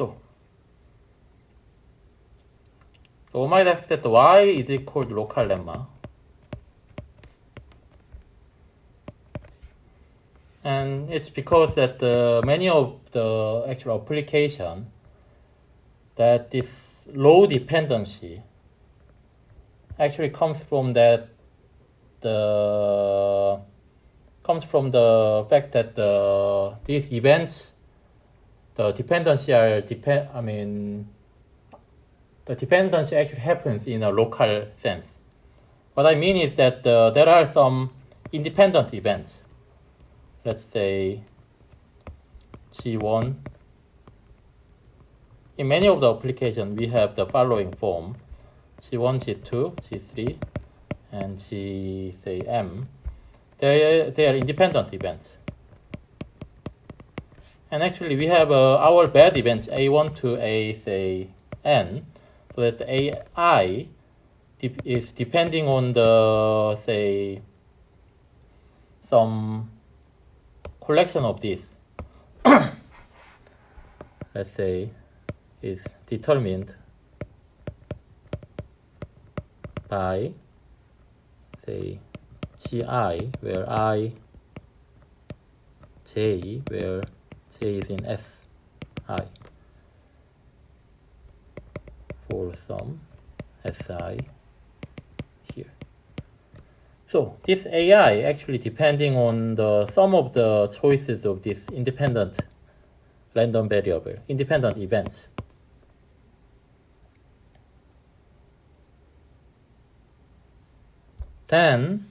So we might ask that why is it called local lemma? And it's because that many of the actual application that this low dependency actually comes from the fact that these events, the dependency actually happens in a local sense. What I mean is that there are some independent events. Let's say G1. In many of the applications, we have the following form: G1, G2, G3, and G, say, M. They are independent events. And actually, we have our bad events A1 to A, say, N, so that AI is depending on the, say, some collection of these. Let's say is determined by, say, Gi, where I, J, where J is in Si, for some Si here. So this AI actually depending on the sum of the choices of this independent random variable, independent events. Then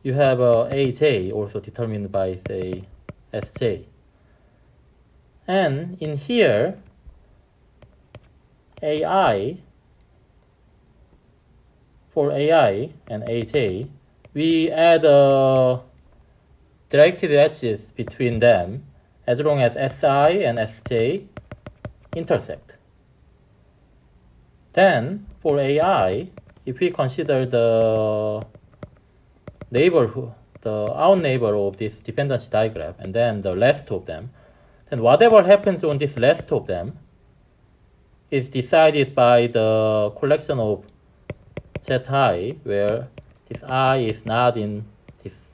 you have AJ also determined by, say, SJ. And in here, AI, for AI and AJ, we add directed edges between them as long as Si and Sj intersect. Then for AI, if we consider the neighborhood, the out neighbor of this dependency diagram, and then the rest of them, then whatever happens on this rest of them is decided by the collection of Zi, where this I is not in this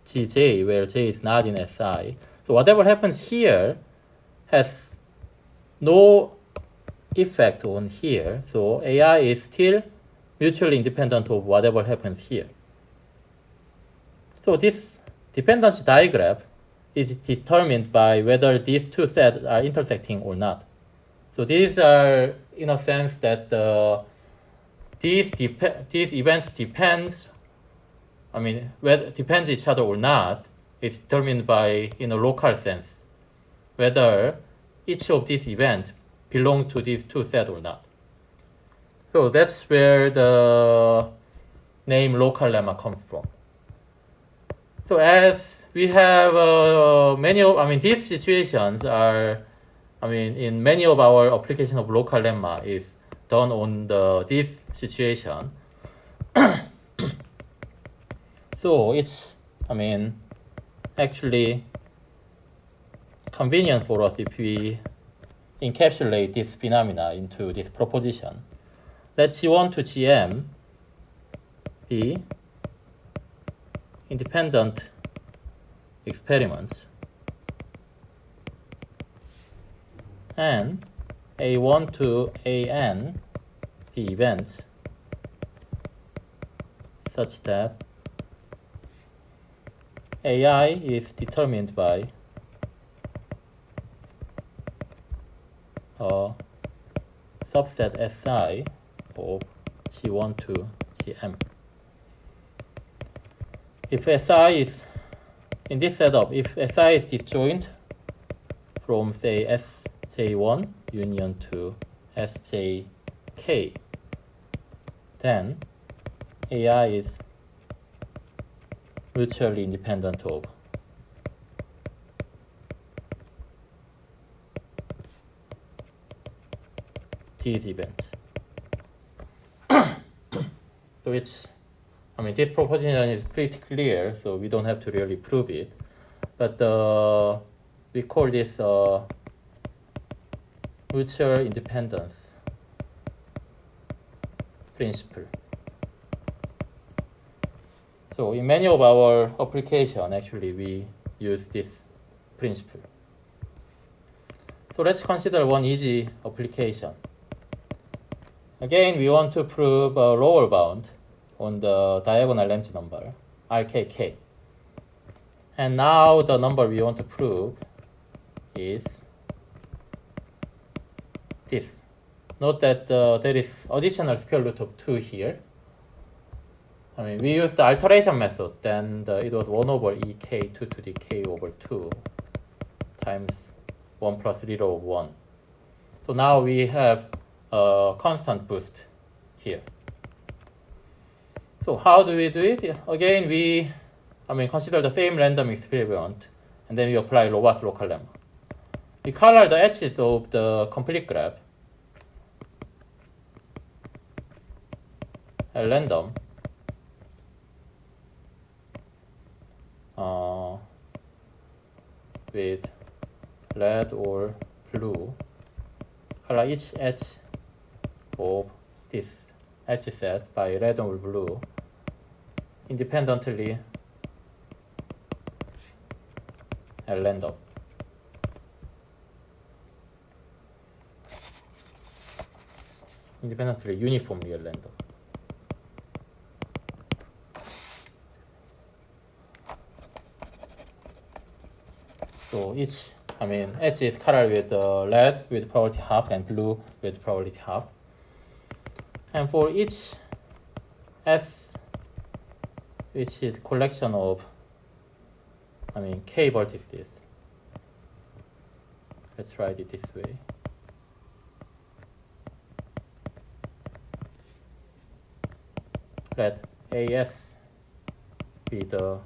Gj, where J is not in Si. So whatever happens here has no effect on here. So AI is still mutually independent of whatever happens here. So this dependency diagram is determined by whether these two sets are intersecting or not. So these are, in a sense, that these events depends each other or not. It's determined by, in a local sense, whether each of these events belong to these two sets or not. So that's where the name local lemma comes from. So as we have these situations are, in many of our application of local lemma is done on this situation. So it's, actually convenient for us if we encapsulate this phenomena into this proposition. Let G1 to Gm be independent experiments, and A1 to An be events such that AI is determined by a subset Si of G1 to Gm. If Si is, in this setup, if Si is disjoint from, say, Sj1 union to Sjk, then AI is mutually independent of these events. So it's, this proposition is pretty clear, so we don't have to really prove it. but we call this mutual independence principle. So in many of our applications, actually, we use this principle. So let's consider one easy application. Again, we want to prove a lower bound on the diagonal Ramsey number, RKK. And now the number we want to prove is this. Note that there is additional square root of 2 here. I mean, we used the alteration method, then it was 1 over ek 2 to the k over 2 times 1 plus 0 of 1. So now we have a constant boost here. So how do we do it? Again, we consider the same random experiment, and then we apply robust local lemma. We color the edges of the complete graph at random with red or blue. Color each edge of this edge set by red or blue independently at random. Independently, uniformly at random. So each, edge is colored with red with probability half and blue with probability half. And for each S, which is collection of, K vertices. Let's write it this way. Let AS be the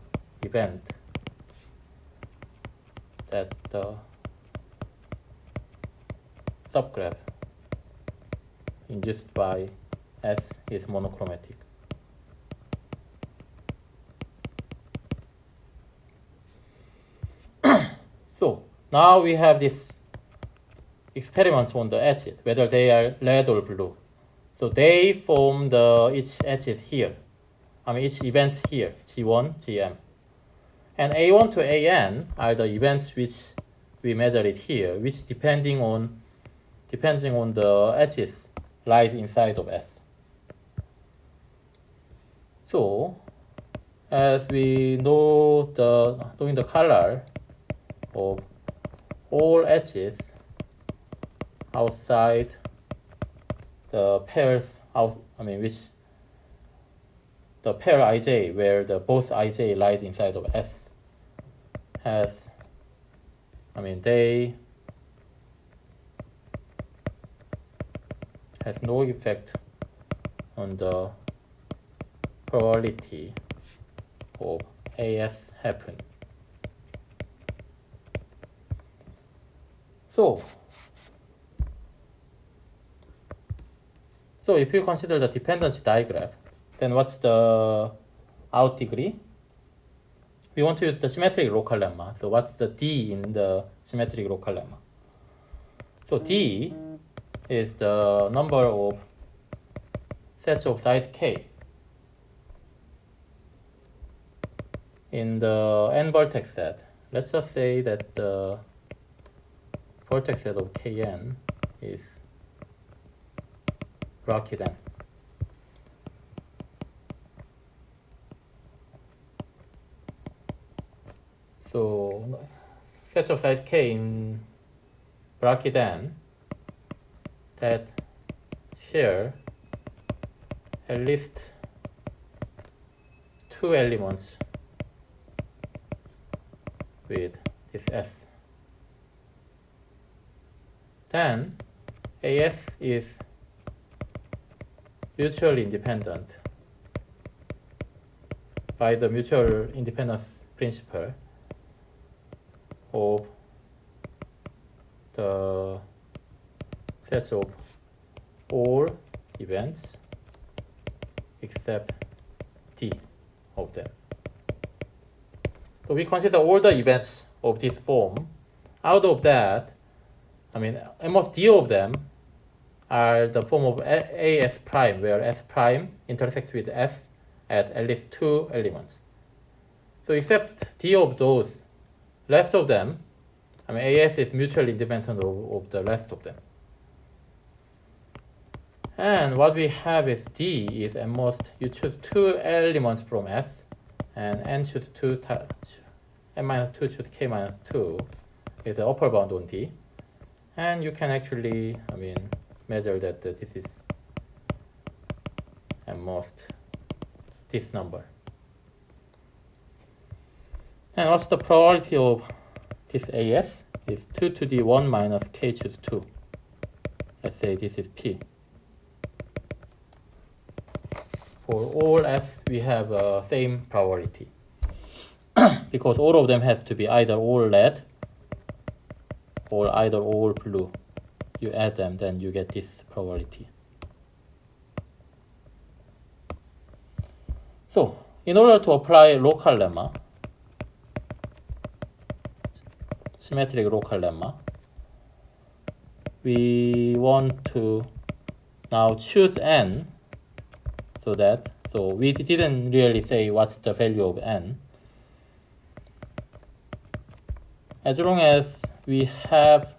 event that the subgraph induced by S is monochromatic. So now we have these experiments on the edges, whether they are red or blue. So they form each edges here. Each events here, G1, Gm. And A1 to AN are the events which we measure it here, which depending on the edges lies inside of S. So as we know knowing the color of all edges outside the pairs which the pair ij where both ij lies inside of S has they has no effect on the probability of AS happen. So if you consider the dependency diagram, then what's the out degree? We want to use the symmetric local lemma. So what's the D in the symmetric local lemma? So D is the number of sets of size K in the n vertex set. Let's just say that the vertex set of Kn is bracket n. So set of size K in bracket n that share at least two elements with this S. Then AS is mutually independent by the mutual independence principle of the sets of all events except D of them. So we consider all the events of this form, out of that, I mean, almost d of them are the form of AS prime, where S prime intersects with S at least 2 elements. So except d of those, rest of them, I mean, AS is mutually independent of the rest of them. And what we have is D is at most you choose 2 elements from S, and N choose 2, N minus 2 choose K minus 2 is the upper bound on D. And you can actually, I mean, measure that this is at most this number. And what's the probability of this AS? Is 2 to the 1 minus K choose 2. Let's say this is P. For all S, we have same probability. Because all of them has to be either all red or either all blue. You add them, then you get this probability. So, in order to apply local lemma, symmetric local lemma, we want to now choose N, so we didn't really say what's the value of N. As long as we have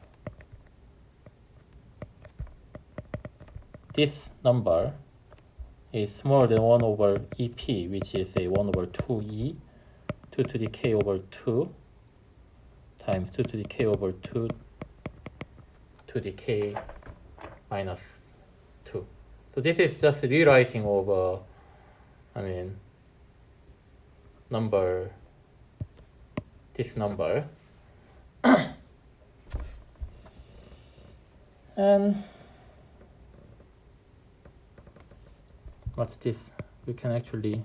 this number is smaller than 1 over EP, which is a 1 over 2E, 2 to the K over 2 times 2 to the K over 2 to the K minus 2. So this is just rewriting of, this number. And what's this? We can actually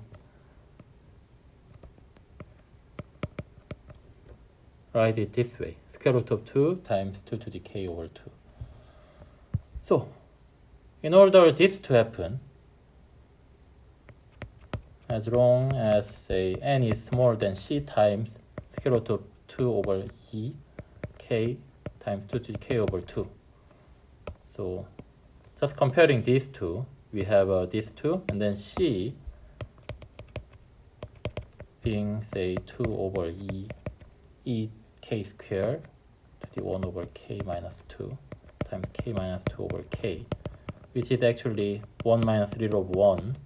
write it this way. Square root of 2 times 2 to the K over 2. So, in order this to happen, as long as say N is smaller than C times square root of 2 over E, K times 2 to the K over 2. So, just comparing these two, we have these two, and then C being say 2 over E K squared to the 1 over K minus 2 times K minus 2 over K, which is actually 1 minus root of 1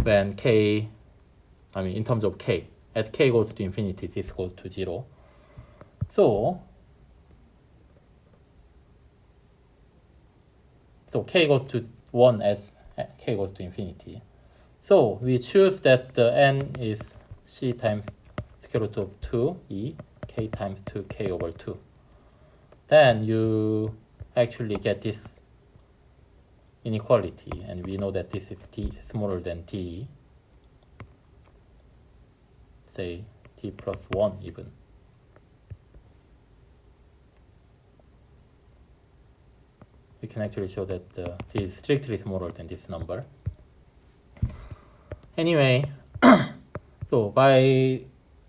when K, in terms of K. As K goes to infinity, this goes to 0. So K goes to 1 as K goes to infinity. So we choose that the N is C times square root of 2E, K times 2K over 2. Then you actually get this inequality, and we know that this is D smaller than D, say D plus 1 even. We can actually show that D is strictly smaller than this number. Anyway, so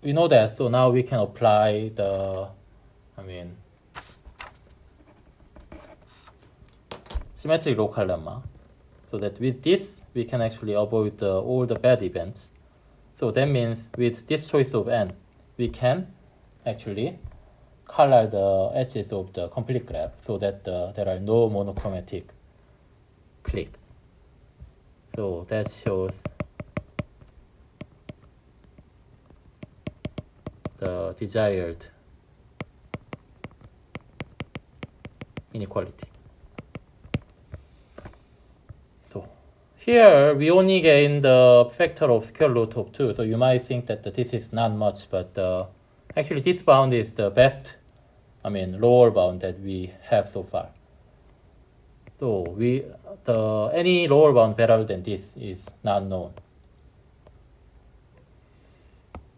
we know that, so now we can apply the, symmetric local lemma, so that with this we can actually avoid all the bad events. So that means with this choice of N, we can actually color the edges of the complete graph so that there are no monochromatic clique. So that shows the desired inequality. So here we only gain the factor of square root of 2, so you might think that this is not much, but actually this bound is the best, lower bound that we have so far. So any lower bound better than this is not known.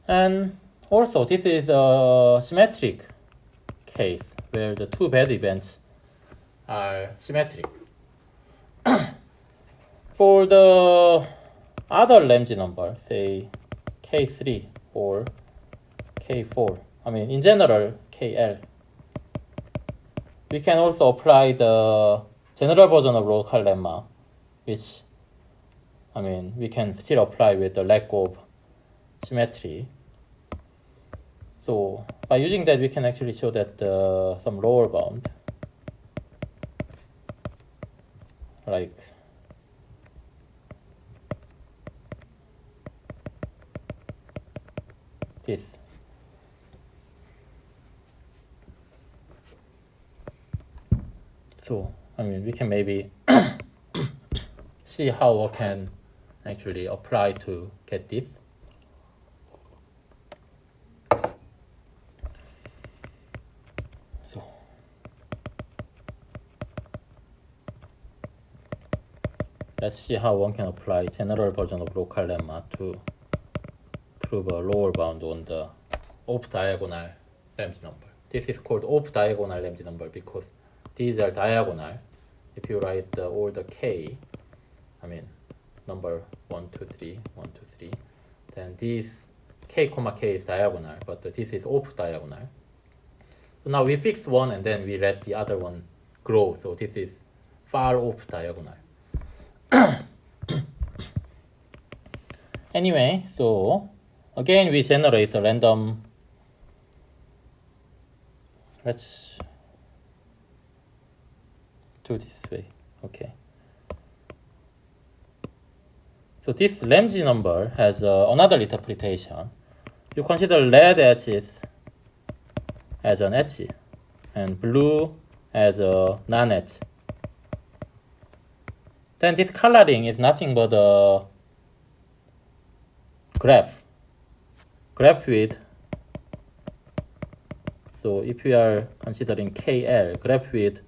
And also this is a symmetric case where the two bad events are symmetric. For the other Ramsey number, say K3 or K4, in general, KL. We can also apply the general version of local lemma, which, we can still apply with the lack of symmetry. So by using that, we can actually show that some lower bound, like this. So, we can maybe see how we can actually apply to get this. So, let's see how one can apply general version of local lemma to prove a lower bound on the off-diagonal Ramsey number. This is called off-diagonal Ramsey number because these are diagonal. If you write all the k, number 1, 2, 3, 1, 2, 3, then this k comma k is diagonal, but this is off diagonal. So now we fix one and then we let the other one grow. So this is far off diagonal. Anyway, so again we generate a random. Let's do this way. Okay. So this Ramsey number has another interpretation. You consider red edges as an edge and blue as a non-edge. Then this coloring is nothing but a graph width. So if we are considering KL, graph width,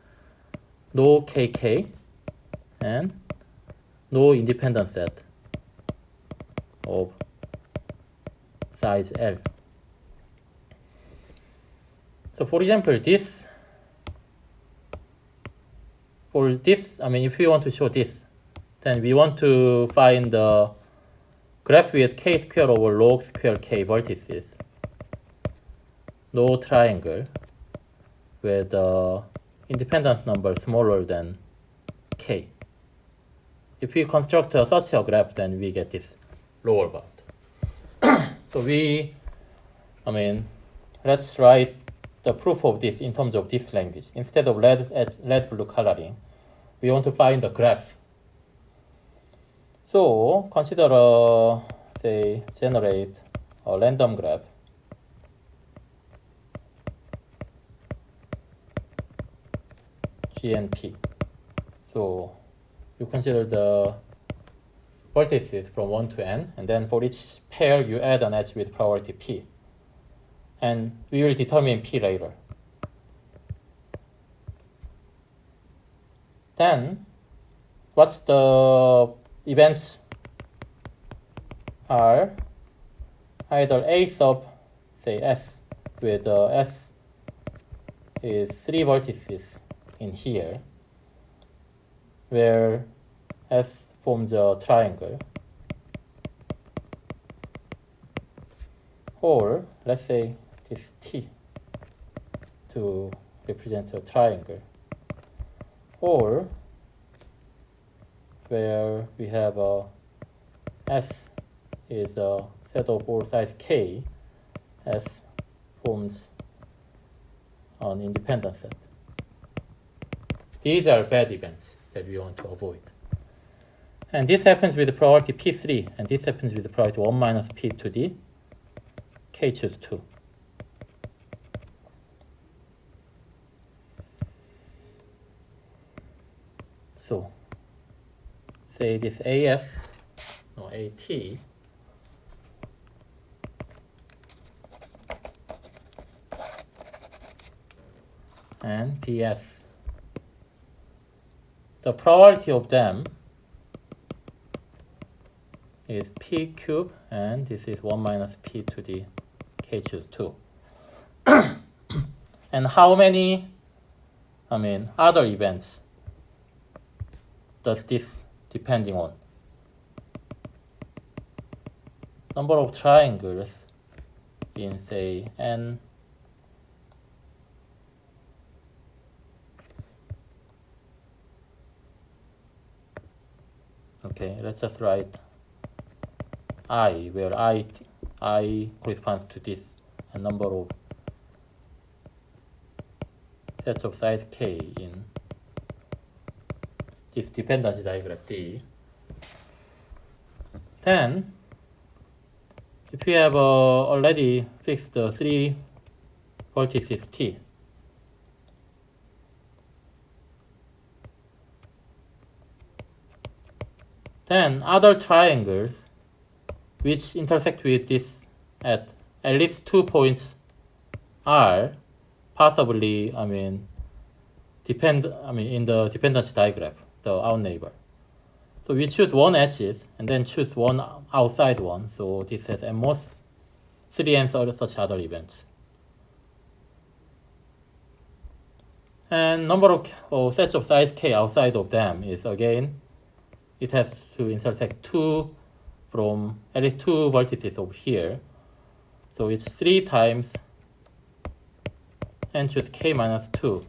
no KK and no independent set of size L. So for example, if we want to show this, then we want to find the graph width k square over log square k vertices, no triangle with independence number smaller than k. If we construct such a graph, then we get this lower bound. So let's write the proof of this in terms of this language. Instead of red blue coloring, we want to find the graph. So consider generate a random graph. G and P. So you consider the vertices from 1 to n, and then for each pair you add an edge with probability P. And we will determine P later. Then what's the events are either A sub S with S is 3 vertices in here, where S forms a triangle, or let's say this T to represent a triangle, or where we have a S is a set of all size K, S forms an independent set. These are bad events that we want to avoid. And this happens with the probability P3, and this happens with the probability 1 minus P to the K choose 2. So, say this AS, or AT, and PS. The probability of them is P cube, and this is 1 minus P to the K choose 2. And how many, other events does this depending on? Number of triangles in say n Okay, let's just write I, where I corresponds to this number of sets of size k in this dependency diagram D. Then, if we have already fixed the 3 vertices T, then other triangles which intersect with this at least 2 points are possibly, in the dependency diagram, the out neighbor. So we choose one edges and then choose one outside one. So this has at most 3 and such other events. And number of sets of size k outside of them is, again, it has to intersect from at least 2 vertices over here. So it's 3 times and choose k minus 2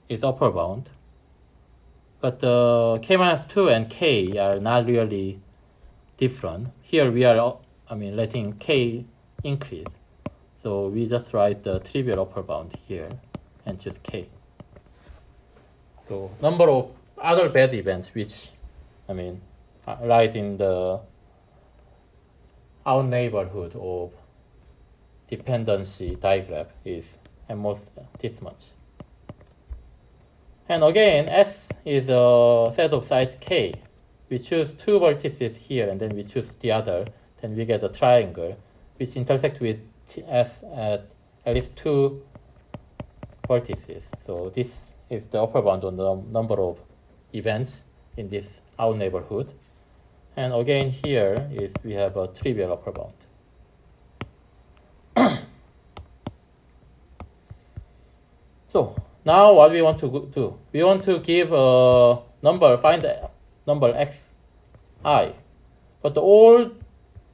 is upper bound. But the k minus 2 and k are not really different. Here we are, letting k increase. So we just write the trivial upper bound here and choose k. So number of other bad events which, lies in the out neighborhood of dependency diagram is at most this much. And again, S is a set of size k. We choose 2 vertices here and then we choose the other. Then we get a triangle which intersects with S at least 2 vertices. So this is the upper bound on the number of events in this out neighborhood. And again, here is we have a trivial upper bound. So now what we want to do, we want to give a number, find the number xi. But all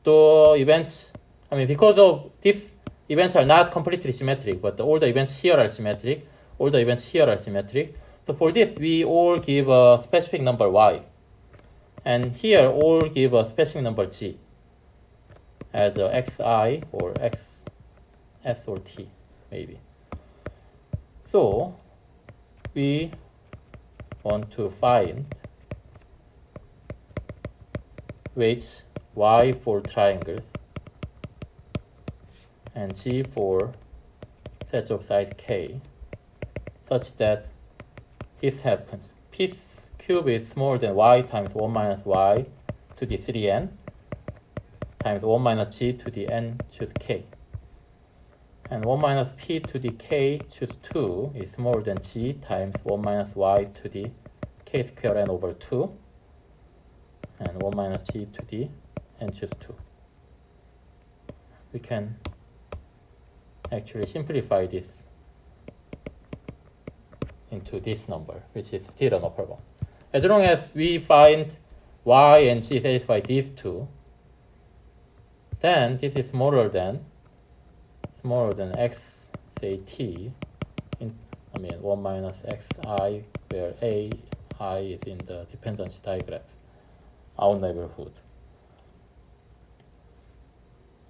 the events, because of these events are not completely symmetric, but all the events here are symmetric, all the events here are symmetric. So for this, we all give a specific number y. And here, all give a specific number g as a xi or xs or t, maybe. So we want to find weights y for triangles and g for sets of size k, such that this happens. P cube is smaller than y times 1 minus y to the 3n times 1 minus g to the n choose k. And 1 minus p to the k choose 2 is smaller than g times 1 minus y to the k square n over 2. And 1 minus g to the n choose 2. We can actually simplify this into this number, which is still an upper bound. As long as we find y and g satisfy these two, then this is smaller than x, say t, 1 minus xi, where I is in the dependency diagram, out neighborhood.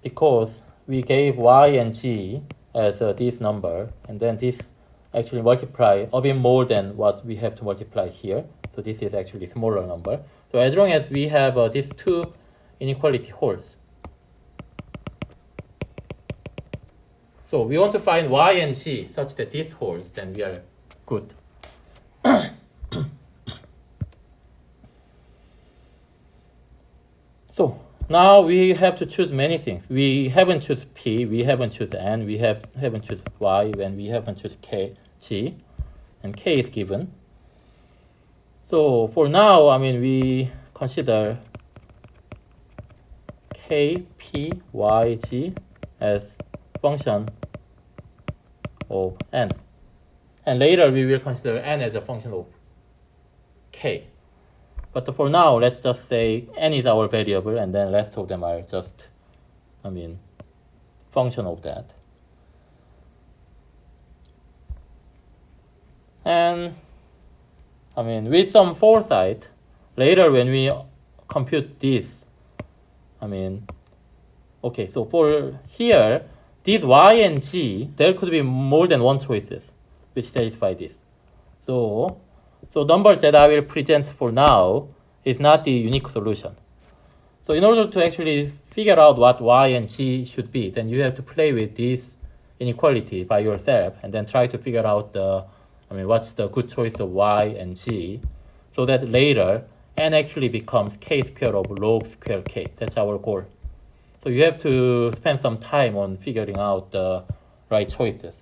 Because we gave y and g as this number, and then this actually multiply a bit more than what we have to multiply here. So this is actually a smaller number. So as long as we have these two inequality holds. So we want to find y and g such that this holds, then we are good. So now we have to choose many things. We haven't choose p, we haven't choose n, we haven't choose y, and we haven't choose k, g, and k is given. So for now, we consider k, p, y, g as function of n. And later we will consider n as a function of k. But for now, let's just say n is our variable, and then rest of them are just, function of that. And, with some foresight, later when we compute this, I mean, okay, so for here, these y and g, there could be more than one choices which satisfy this. So numbers that I will present for now is not the unique solution. So in order to actually figure out what y and g should be, then you have to play with this inequality by yourself and then try to figure out what's the good choice of y and g, so that later n actually becomes k squared of log square k. That's our goal. So you have to spend some time on figuring out the right choices.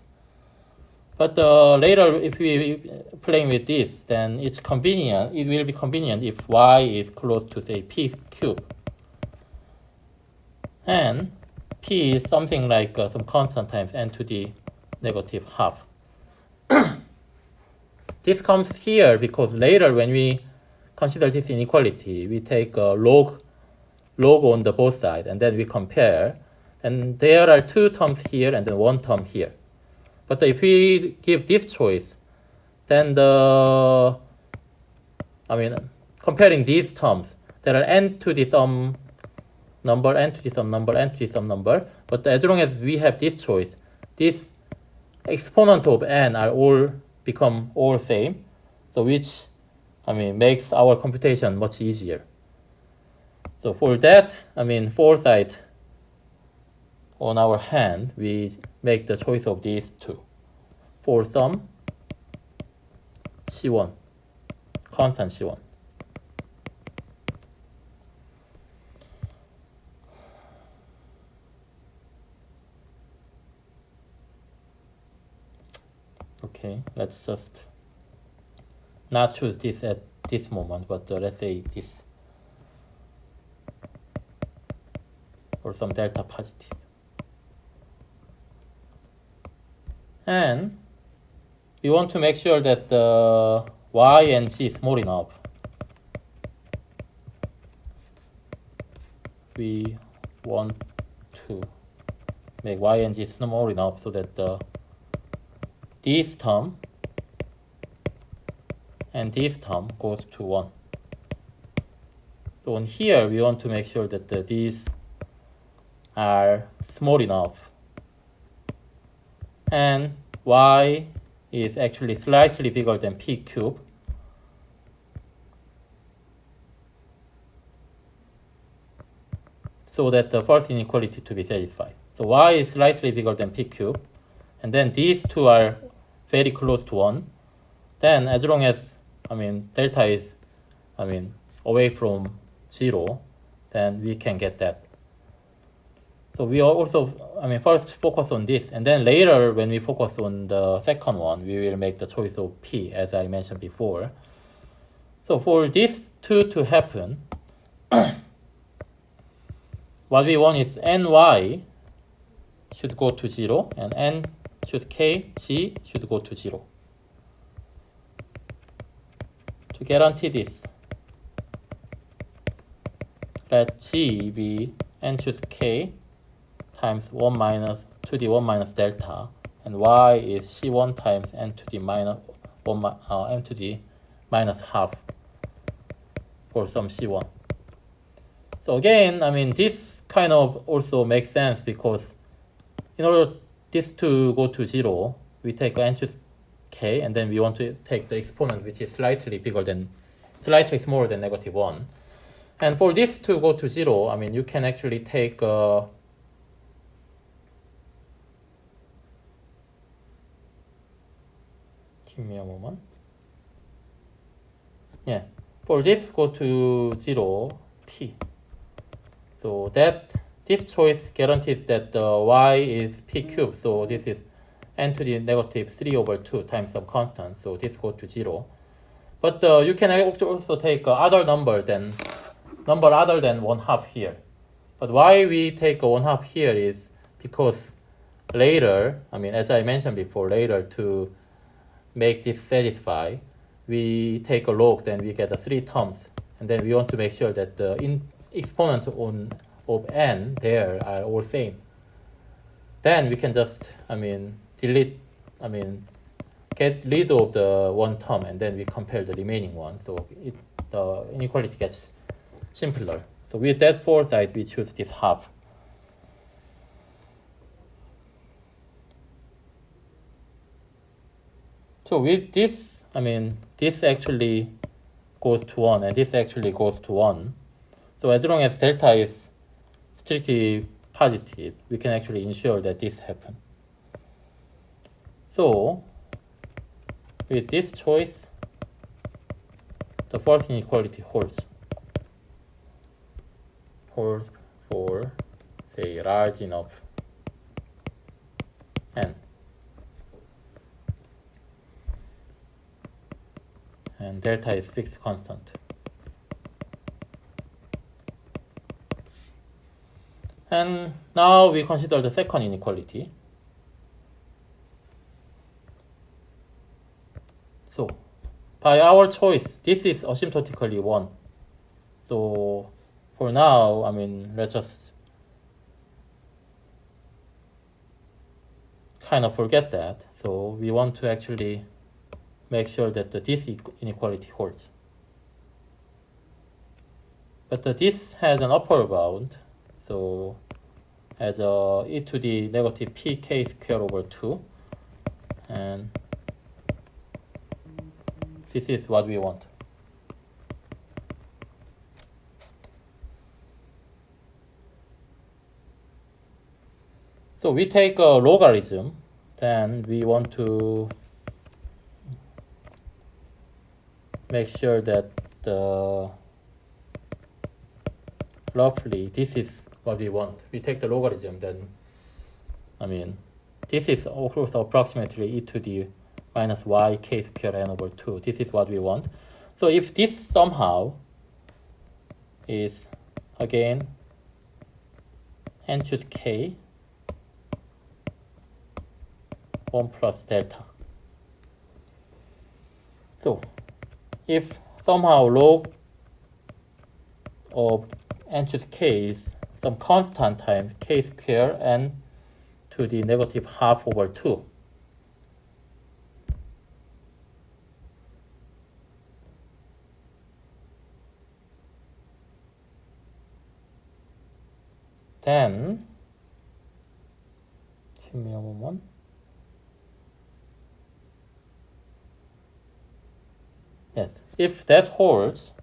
But later, if we playing with this, then it's convenient. It will be convenient if y is close to, say, p cubed. And p is something like some constant times n to the negative half. This comes here because later when we consider this inequality, we take log on the both sides, and then we compare. And there are two terms here and then one term here. But if we give this choice, then comparing these terms, there are n to the some number, n to the some number, n to the some number. But as long as we have this choice, this exponent of n are all become all same. So which makes our computation much easier. So for that, foresight on our hand, we make the choice of these two. For some C1, constant C1. Okay, let's just not choose this at this moment, but let's say this. Or some delta positive. And we want to make sure that the y and g is small enough. We want to make y and g small enough so that this term and this term goes to 1. So on here, we want to make sure that these are small enough. And y is actually slightly bigger than p cubed. So that the first inequality to be satisfied. So y is slightly bigger than p cubed. And then these two are very close to 1. Then as long as, delta is, away from 0, then we can get that. So we also, first focus on this, and then later when we focus on the second one, we will make the choice of P, as I mentioned before. So for these two to happen, what we want is ny should go to 0, and n should k, g should go to 0. To guarantee this, let g be n should k times 1 minus to the 1 minus delta, and y is c1 times n to the minus 1 n to the minus half for some c1. So again, this kind of also makes sense because in order this to go to 0, we take n to k, and then we want to take the exponent which is slightly smaller than negative 1. And for this to go to 0, you can actually take give me a moment. Yeah, for this goes to 0, p. So that this choice guarantees that y is p cubed. So this is n to the negative 3 over 2 times some constant. So this goes to 0. But you can also take other number other than 1/2 here. But why we take 1/2 here is because later, as I mentioned before, later to make this satisfy, we take a log, then we get 3 terms, and then we want to make sure that the exponent of n there are all same. Then we can just delete, get rid of the one term, and then we compare the remaining one. So the inequality gets simpler. So with that foresight, we choose this half. So with this, I mean, this actually goes to 1 and this actually goes to 1. So as long as delta is strictly positive, we can actually ensure that this happens. So with this choice, the first inequality holds for, say, large enough n. And delta is fixed constant. And now we consider the second inequality. So by our choice, this is asymptotically 1. So for now, I mean, let's just kind of forget that. So we want to actually make sure that this inequality holds. But this has an upper bound, so as e to the negative pk squared over 2, and this is what we want. So we take a logarithm, then we want to make sure that roughly this is what we want. We take the logarithm, then I mean this is also approximately e to the minus y k squared n over 2. This is what we want. So if this somehow is again n choose k 1 plus delta. So if somehow log of n choose k is some constant times k squared n to the negative half over 2, then give me a moment. Yes, if that holds,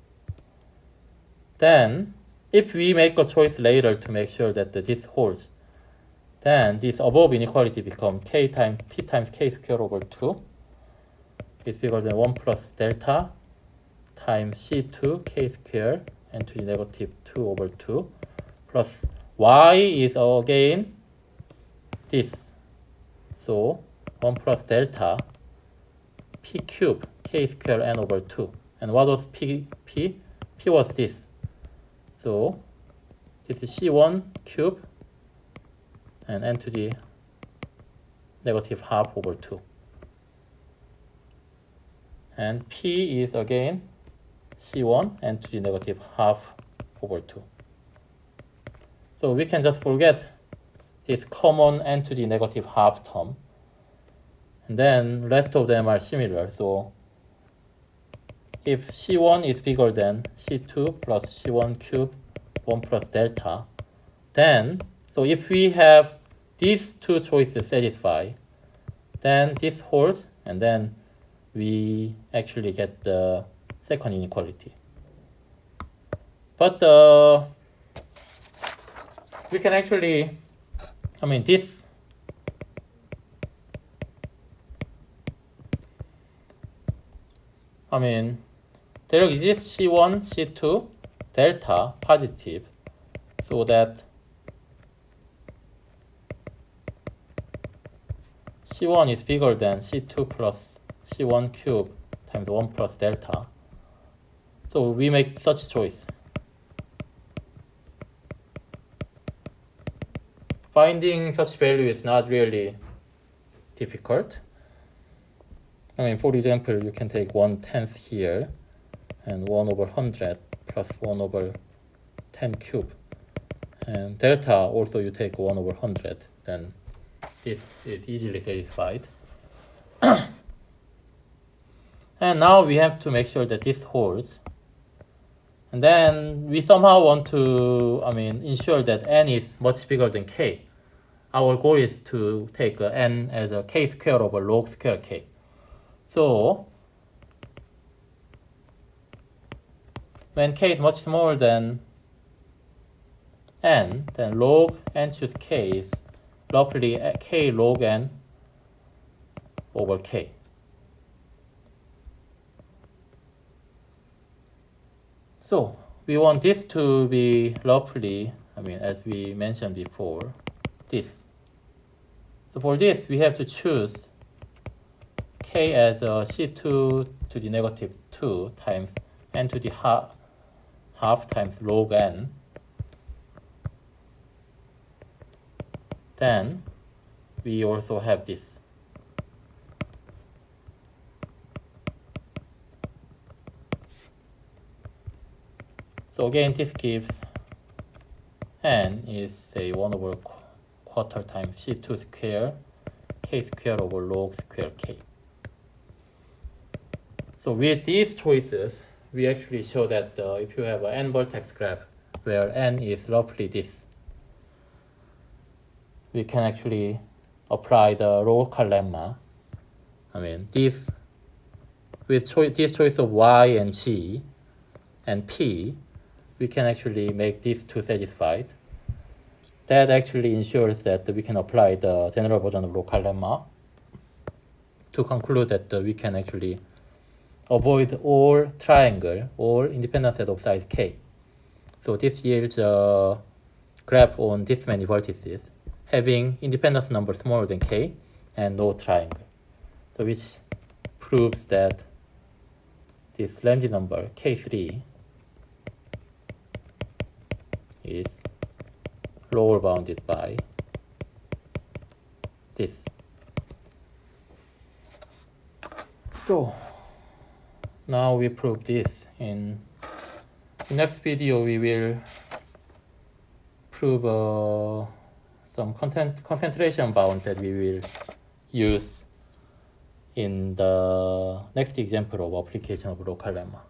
then if we make a choice later to make sure that this holds, then this above inequality becomes k times p times k squared over 2 is bigger than 1 plus delta times c2 k squared n to the negative 2 over 2 plus y is again this. So 1 plus delta p cube k squared n over 2. And what was p? P was this. So this is c1 cube and n to the negative half over 2. And p is again c1 n to the negative half over 2. So we can just forget this common n to the negative half term. And then rest of them are similar. So if C1 is bigger than C2 plus C1 cube 1 plus delta, then, so if we have these two choices satisfied, then this holds, and then we actually get the second inequality. But we can actually, I mean, this there exists C1, C2, delta positive, so that C1 is bigger than C2 plus C1 cube times 1 plus delta. So we make such choice. Finding such value is not really difficult. I mean, for example, you can take 1/10 here and 1 over 100 plus 1 over 10 cube. And delta also you take 1 over 100, then this is easily satisfied. And now we have to make sure that this holds. And then we somehow want to, ensure that n is much bigger than k. Our goal is to take n as a k squared over log square k. So when k is much smaller than n, then log n choose k is roughly k log n over k. So we want this to be roughly, as we mentioned before, this. So for this, we have to choose k as a c2 to the negative 2 times n to the half times log n. Then we also have this. So again, this gives n is say 1 over quarter times c2 square k squared over log square k. So with these choices, we actually show that if you have an n vertex graph where n is roughly this, we can actually apply the local lemma. This choice of y and g and p, we can actually make these two satisfied. That actually ensures that we can apply the general version of local lemma to conclude that we can actually avoid all independent set of size k. So this yields a graph on this many vertices having independence number smaller than k and no triangle. So which proves that this Ramsey number k3 is lower bounded by this. So now we prove this. In the next video, we will prove some concentration bound that we will use in the next example of application of local lemma.